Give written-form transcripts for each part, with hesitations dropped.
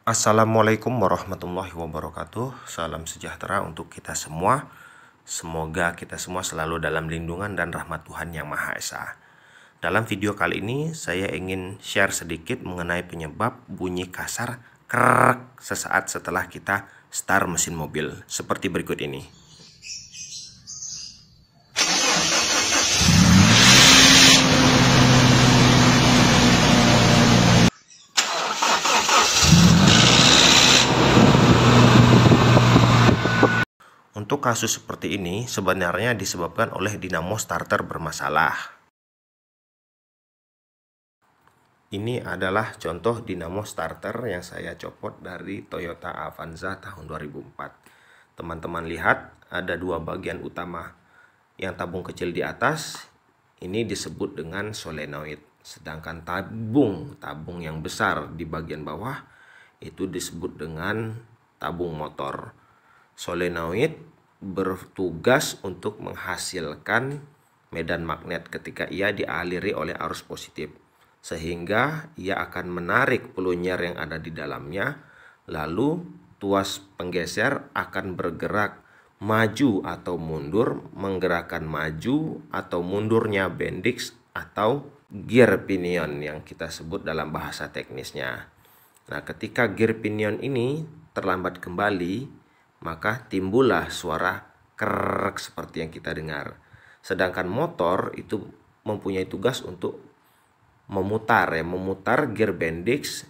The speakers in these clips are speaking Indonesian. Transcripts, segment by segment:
Assalamualaikum warahmatullahi wabarakatuh. Salam sejahtera untuk kita semua. Semoga kita semua selalu dalam lindungan dan rahmat Tuhan Yang Maha Esa. Dalam video kali ini saya ingin share sedikit mengenai penyebab bunyi kasar krek sesaat setelah kita start mesin mobil seperti berikut ini. Untuk kasus seperti ini sebenarnya disebabkan oleh dinamo starter bermasalah. Ini adalah contoh dinamo starter yang saya copot dari Toyota Avanza tahun 2004. Teman-teman lihat ada dua bagian utama. Yang tabung kecil di atas ini disebut dengan solenoid. Sedangkan tabung yang besar di bagian bawah itu disebut dengan tabung motor. Solenoid bertugas untuk menghasilkan medan magnet ketika ia dialiri oleh arus positif, sehingga ia akan menarik pelunyer yang ada di dalamnya, lalu tuas penggeser akan bergerak maju atau mundur, menggerakkan maju atau mundurnya bendix atau gear pinion yang kita sebut dalam bahasa teknisnya. Nah, ketika gear pinion ini terlambat kembali, maka timbullah suara krek seperti yang kita dengar. Sedangkan motor itu mempunyai tugas untuk memutar gear bendix.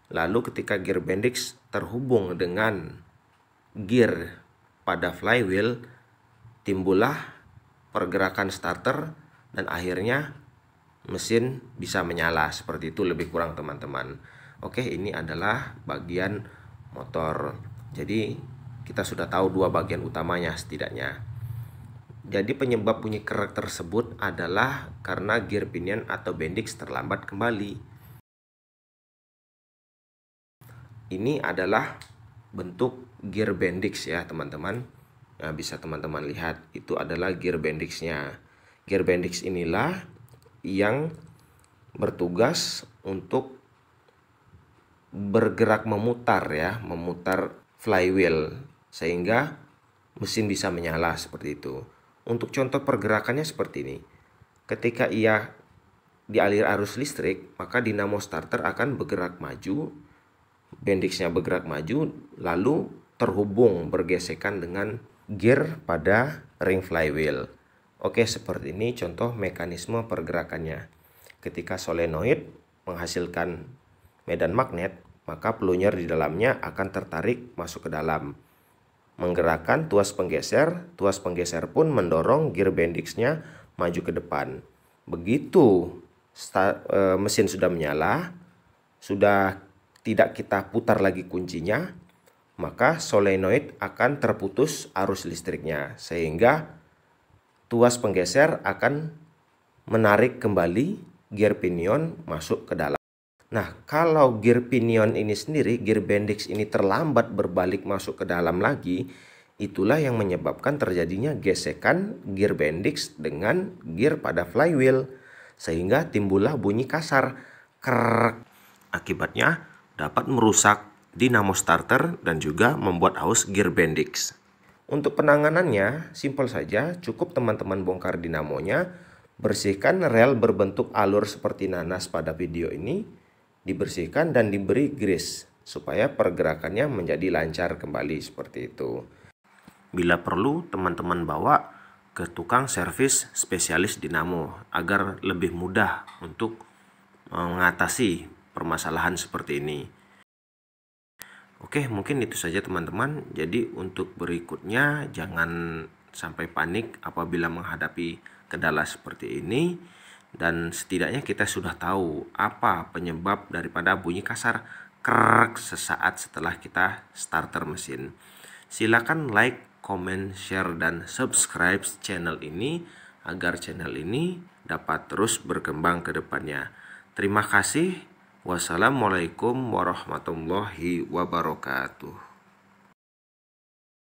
Lalu ketika gear bendix terhubung dengan gear pada flywheel, timbullah pergerakan starter dan akhirnya mesin bisa menyala. Seperti itu lebih kurang teman-teman. Oke, ini adalah bagian motor. Jadi kita sudah tahu dua bagian utamanya setidaknya. Jadi penyebab bunyi krek tersebut adalah karena gear pinion atau bendix terlambat kembali. Ini adalah bentuk gear bendix ya teman-teman. Nah, bisa teman-teman lihat itu adalah gear bendixnya. Gear bendix inilah yang bertugas untuk bergerak memutar flywheel sehingga mesin bisa menyala seperti itu. Untuk contoh pergerakannya seperti ini. Ketika ia dialir arus listrik, maka dinamo starter akan bergerak maju, bendixnya bergerak maju, lalu terhubung bergesekan dengan gear pada ring flywheel. Oke, seperti ini contoh mekanisme pergerakannya. Ketika solenoid menghasilkan medan magnet, maka pelunyer di dalamnya akan tertarik masuk ke dalam, menggerakkan tuas penggeser pun mendorong gear bendixnya maju ke depan. Begitu mesin sudah menyala, sudah tidak kita putar lagi kuncinya, maka solenoid akan terputus arus listriknya, sehingga tuas penggeser akan menarik kembali gear pinion masuk ke dalam. Nah, kalau gear pinion ini sendiri, gear bendix ini terlambat berbalik masuk ke dalam lagi, itulah yang menyebabkan terjadinya gesekan gear bendix dengan gear pada flywheel, sehingga timbullah bunyi kasar krek. Akibatnya dapat merusak dinamo starter dan juga membuat aus gear bendix. Untuk penanganannya simpel saja, cukup teman-teman bongkar dinamonya, bersihkan rel berbentuk alur seperti nanas pada video ini, dibersihkan dan diberi grease supaya pergerakannya menjadi lancar kembali seperti itu. Bila perlu teman-teman bawa ke tukang servis spesialis dinamo agar lebih mudah untuk mengatasi permasalahan seperti ini. Oke, mungkin itu saja teman-teman. Jadi untuk berikutnya jangan sampai panik apabila menghadapi kendala seperti ini. Dan setidaknya kita sudah tahu apa penyebab daripada bunyi kasar krek sesaat setelah kita starter mesin. Silakan like, comment, share, dan subscribe channel ini agar channel ini dapat terus berkembang ke depannya. Terima kasih. Wassalamualaikum warahmatullahi wabarakatuh.